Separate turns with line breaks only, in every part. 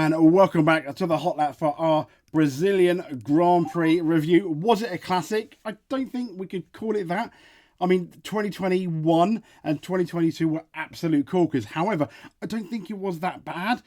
and welcome back to the Hot Lap for our Brazilian Grand Prix review. Was it a classic? I don't think we could call it that. I mean, 2021 and 2022 were absolute corkers. However, I don't think it was that bad,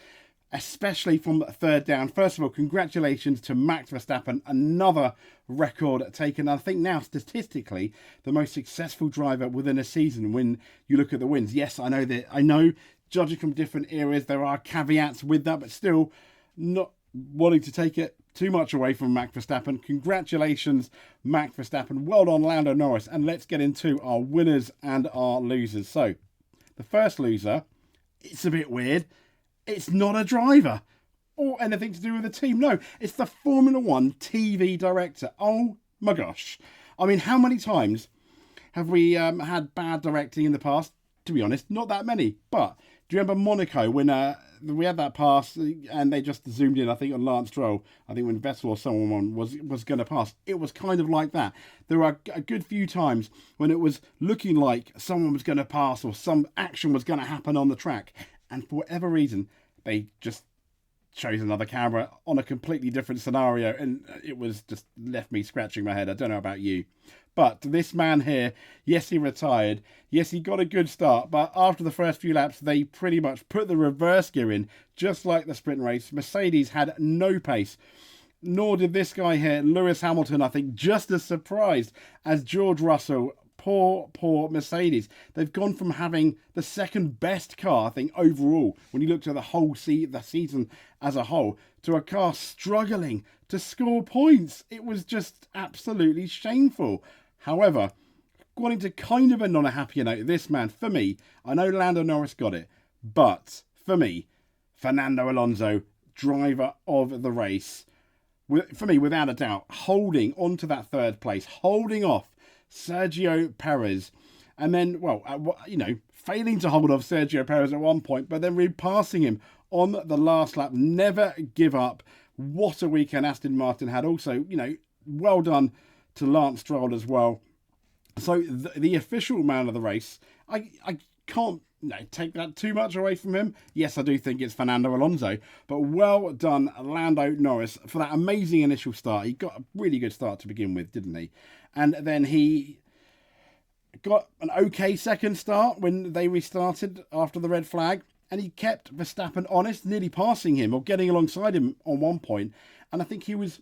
especially from the third down. First of all, congratulations to Max Verstappen, another record taken. I think now, statistically, the most successful driver within a season when you look at the wins. Yes, I know judging from different areas, there are caveats with that, but still not wanting to take it too much away from Max Verstappen. Congratulations, Max Verstappen. Well done, Lando Norris. And let's get into our winners and our losers. So, the first loser, it's a bit weird. It's not a driver or anything to do with the team. No, it's the Formula One TV director. Oh my gosh. I mean, how many times have we had bad directing in the past? To be honest, not that many. But do you remember Monaco when we had that pass and they just zoomed in, I think, on Lance Stroll? I think when Vettel or someone was going to pass. It was kind of like that. There were a good few times when it was looking like someone was going to pass or some action was going to happen on the track. And for whatever reason, they just chose another camera on a completely different scenario. And it was just left me scratching my head. I don't know about you. But this man here, yes, he retired. Yes, he got a good start. But after the first few laps, they pretty much put the reverse gear in, just like the sprint race. Mercedes had no pace. Nor did this guy here, Lewis Hamilton, I think, just as surprised as George Russell. Poor Mercedes. They've gone from having the second best car, I think, overall, when you look at the whole the season as a whole, to a car struggling to score points. It was just absolutely shameful. However, going to kind of end on a happier note, this man, for me, I know Lando Norris got it, but for me, Fernando Alonso, driver of the race, for me, without a doubt, holding on to that third place, holding off Sergio Perez, and then, failing to hold off Sergio Perez at one point, but then repassing him on the last lap. Never give up. What a weekend Aston Martin had. Also, well done to Lance Stroll as well. So the official man of the race, I can't take that too much away from him. Yes, I do think it's Fernando Alonso, but well done Lando Norris for that amazing initial start. He got a really good start to begin with, didn't he? And then he got an okay second start when they restarted after the red flag. And he kept Verstappen honest, nearly passing him or getting alongside him on one point. And I think he was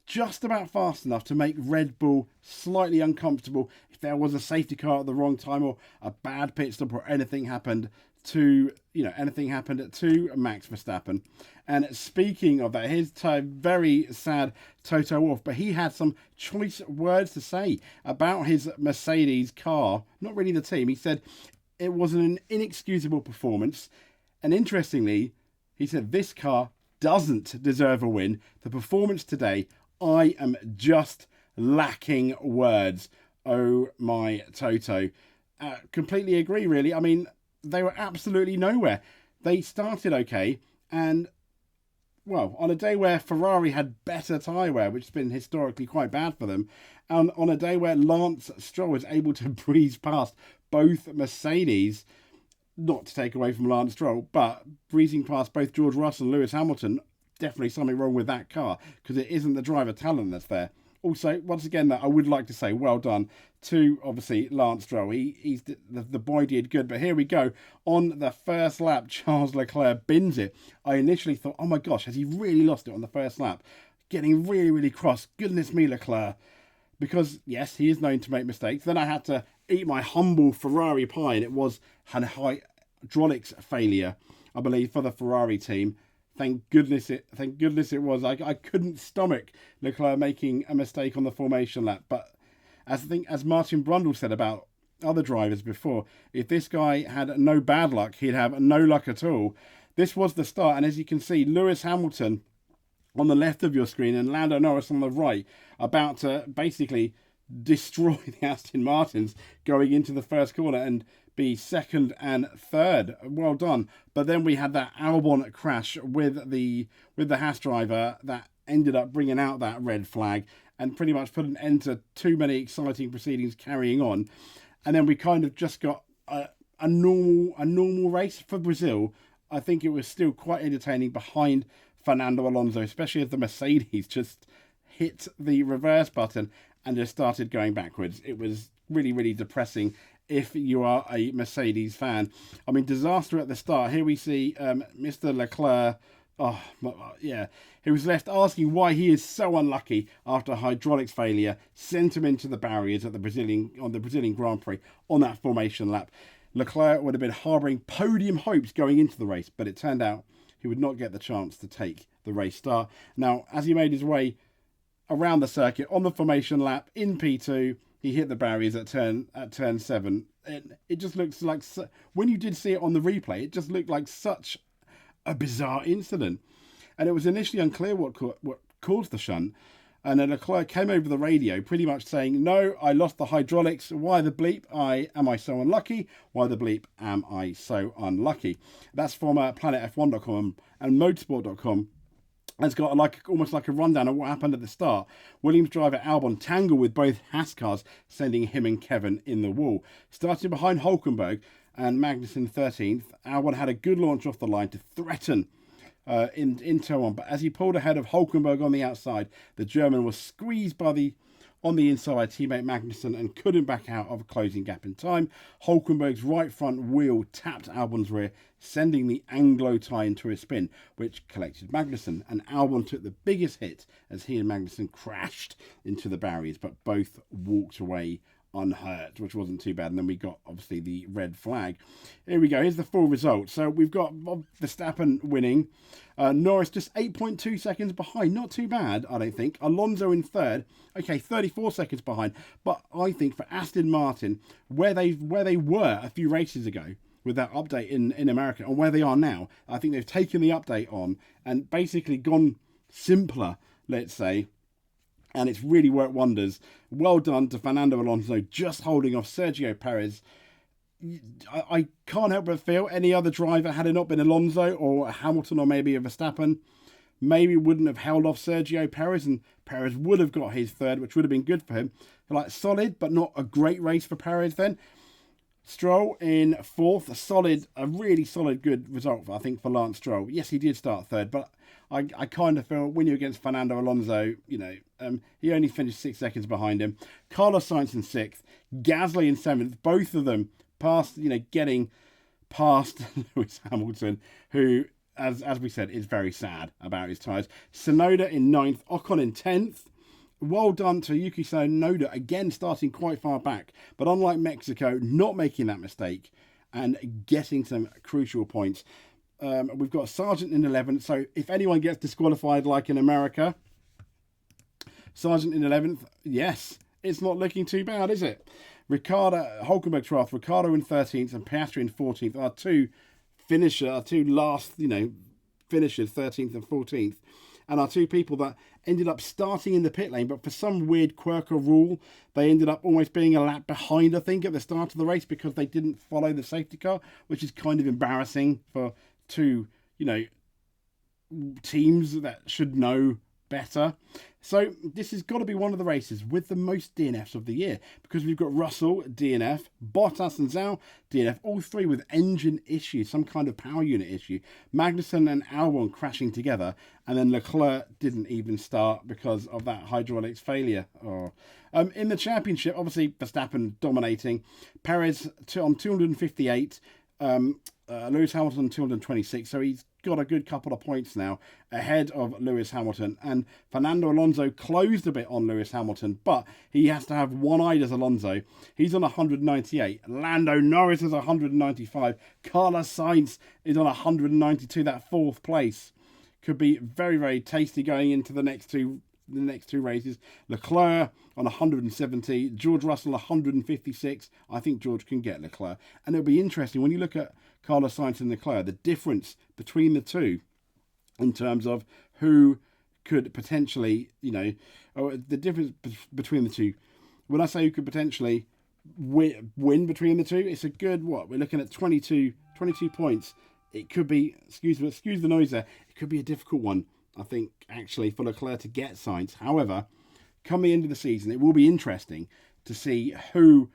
just about fast enough to make Red Bull slightly uncomfortable if there was a safety car at the wrong time or a bad pit stop or anything happened to Max Verstappen. And speaking of that, here's very sad Toto Wolff, but he had some choice words to say about his Mercedes car, not really the team. He said it was an inexcusable performance. And interestingly, he said this car doesn't deserve a win. The performance today, I am just lacking words. Oh my Toto. Completely agree, really. I mean, they were absolutely nowhere. They started okay, and, well, on a day where Ferrari had better tyre wear, which has been historically quite bad for them, and on a day where Lance Stroll was able to breeze past both Mercedes, not to take away from Lance Stroll, but breezing past both George Russell and Lewis Hamilton, definitely something wrong with that car, because it isn't the driver talent that's there. Also, once again, I would like to say well done to, obviously, Lance Stroll. He's the boy did good. But here we go. On the first lap, Charles Leclerc bins it. I initially thought, oh my gosh, has he really lost it on the first lap? Getting really, really cross. Goodness me, Leclerc. Because, yes, he is known to make mistakes. Then I had to eat my humble Ferrari pie, and it was an hydraulics failure, I believe, for the Ferrari team. Thank goodness it was. I couldn't stomach Leclerc making a mistake on the formation lap. But as Martin Brundle said about other drivers before, if this guy had no bad luck, he'd have no luck at all. This was the start. And as you can see, Lewis Hamilton on the left of your screen and Lando Norris on the right, about to basically destroy the Aston Martins going into the first corner and be second and third. Well done. But then we had that Albon crash with the Haas driver that ended up bringing out that red flag and pretty much put an end to too many exciting proceedings carrying on. And then we kind of just got a normal race for Brazil. I think it was still quite entertaining behind Fernando Alonso, especially as the Mercedes just hit the reverse button and just started going backwards. It was really, really depressing if you are a Mercedes fan. I mean, disaster at the start. Here we see Mr. Leclerc. Oh, yeah. He was left asking why he is so unlucky after a hydraulics failure sent him into the barriers at the Brazilian Grand Prix on that formation lap. Leclerc would have been harbouring podium hopes going into the race, but it turned out he would not get the chance to take the race start. Now, as he made his way around the circuit on the formation lap in P2, he hit the barriers at turn 7. It just looks like, when you did see it on the replay, it just looked like such a bizarre incident. And it was initially unclear what caused the shunt. And then Leclerc came over the radio pretty much saying, no, I lost the hydraulics. Why the bleep am I so unlucky? Why the bleep am I so unlucky? That's from planetf1.com and motorsport.com. It's got almost like a rundown of what happened at the start. Williams driver Albon tangled with both Haas cars, sending him and Kevin in the wall. Starting behind Hülkenberg and Magnussen 13th, Albon had a good launch off the line to threaten in turn 1. But as he pulled ahead of Hülkenberg on the outside, the German was squeezed on the inside teammate Magnussen and couldn't back out of a closing gap in time. Hülkenberg's right front wheel tapped Albon's rear, sending the Anglo tie into a spin, which collected Magnussen. And Albon took the biggest hit as he and Magnussen crashed into the barriers, but both walked away unhurt, which wasn't too bad. And then we got, obviously, the red flag. Here we go. Here's the full result. So we've got Verstappen winning. Norris just 8.2 seconds behind. Not too bad, I don't think. Alonso in third. Okay, 34 seconds behind. But I think for Aston Martin, where they were a few races ago with that update in America, and where they are now, I think they've taken the update on and basically gone simpler, let's say. And it's really worked wonders. Well done to Fernando Alonso, just holding off Sergio Perez. I can't help but feel any other driver, had it not been Alonso or Hamilton or maybe a Verstappen, maybe wouldn't have held off Sergio Perez, and Perez would have got his third, which would have been good for him. Like, solid, but not a great race for Perez then. Stroll in fourth, a really solid, good result, I think, for Lance Stroll. Yes, he did start third, but I kind of feel when you're against Fernando Alonso, he only finished 6 seconds behind him. Carlos Sainz in sixth, Gasly in seventh, both of them getting past Lewis Hamilton, who, as we said, is very sad about his tyres. Tsunoda in ninth, Ocon in 10th. Well done to Yuki Tsunoda, again starting quite far back, but unlike Mexico, not making that mistake and getting some crucial points. We've got Sargent in 11th, so if anyone gets disqualified like in America, Sargent in 11th, yes, it's not looking too bad, is it? Hülkenberg 12th, Ricciardo in 13th, and Piastri in 14th. Our two last, finishers, 13th and 14th. And our two people that ended up starting in the pit lane, but for some weird quirk or rule, they ended up almost being a lap behind, I think, at the start of the race because they didn't follow the safety car, which is kind of embarrassing for two, teams that should know better. So this has got to be one of the races with the most DNFs of the year, because we've got Russell, DNF, Bottas and Zhou, DNF, all three with engine issues, some kind of power unit issue. Magnussen and Albon crashing together, and then Leclerc didn't even start because of that hydraulics failure. In the championship, obviously Verstappen dominating, Perez on 258, Lewis Hamilton 226, so he's got a good couple of points now ahead of Lewis Hamilton. And Fernando Alonso closed a bit on Lewis Hamilton, but he has to have one-eyed as Alonso. He's on 198. Lando Norris is 195. Carlos Sainz is on 192. That fourth place could be very, very tasty going into the next two races. Leclerc on 170, George Russell 156. I think George can get Leclerc. And it'll be interesting when you look at Carlos Sainz and Leclerc, the difference between the two in terms of who could potentially, the difference between the two. When I say who could potentially win between the two, it's a good, we're looking at 22 points. It could be, excuse the noise there, it could be a difficult one, I think, actually, for Leclerc to get Sainz. However, come the end of the season, it will be interesting to see who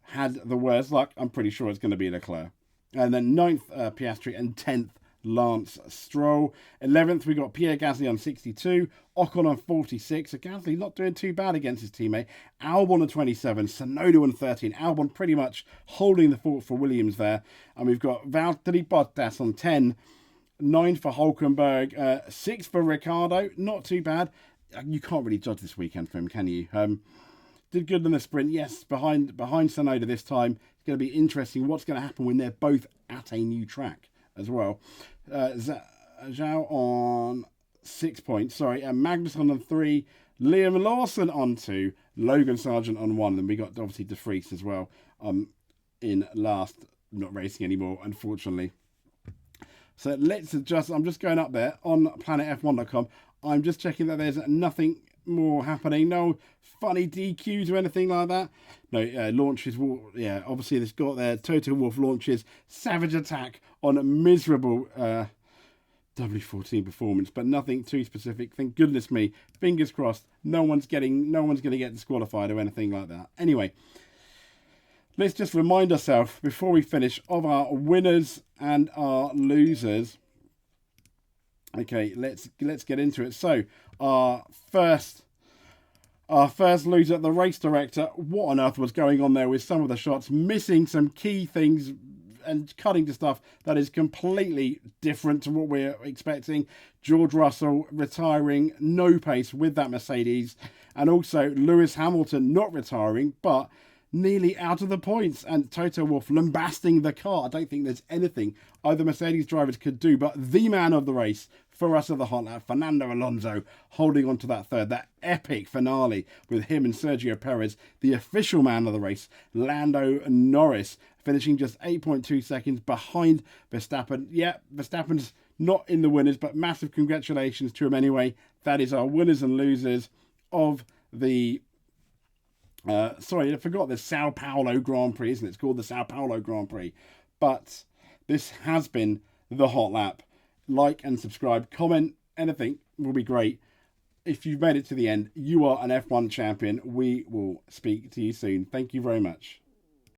had the worst luck. I'm pretty sure it's going to be Leclerc. And then 9th, Piastri, and 10th, Lance Stroll. 11th, we got Pierre Gasly on 62. Ocon on 46. So Gasly not doing too bad against his teammate. Albon on 27. Tsunoda on 13. Albon pretty much holding the fort for Williams there. And we've got Valtteri Bottas on 10. 9 for Hulkenberg. 6 for Ricciardo. Not too bad. You can't really judge this weekend for him, can you? Did good in the sprint. Yes, behind Tsunoda this time. It's going to be interesting what's going to happen when they're both at a new track as well. Zhao on 6 points. Sorry, Magnussen on 3. Liam Lawson on 2. Logan Sargent on 1. And we got obviously De Vries as well in last. Not racing anymore, unfortunately. So let's adjust. I'm just going up there on planetf1.com. I'm just checking that there's nothing more happening. No funny DQs or anything like that. No, launches. Yeah, obviously this got there. Toto Wolff launches Savage Attack on a miserable W14 performance, but nothing too specific. Thank goodness me. Fingers crossed. No one's going to get disqualified or anything like that. Anyway, let's just remind ourselves before we finish of our winners and our losers. Okay, let's get into it. So, our first loser, the race director. What on earth was going on there with some of the shots? Missing some key things and cutting to stuff that is completely different to what we're expecting. George Russell retiring, no pace with that Mercedes. And also Lewis Hamilton not retiring, but nearly out of the points, and Toto Wolff lambasting the car. I don't think there's anything either Mercedes drivers could do, but the man of the race for us at the hot lap, Fernando Alonso, holding on to that third. That epic finale with him and Sergio Perez, the official man of the race, Lando Norris, finishing just 8.2 seconds behind Verstappen. Yeah, Verstappen's not in the winners, but massive congratulations to him anyway. That is our winners and losers of the sorry, I forgot the Sao Paulo Grand Prix, isn't it? It's called the Sao Paulo Grand Prix. But this has been the Hot Lap. Like and subscribe, comment, anything will be great. If you've made it to the end, you are an F1 champion. We will speak to you soon. Thank you very much.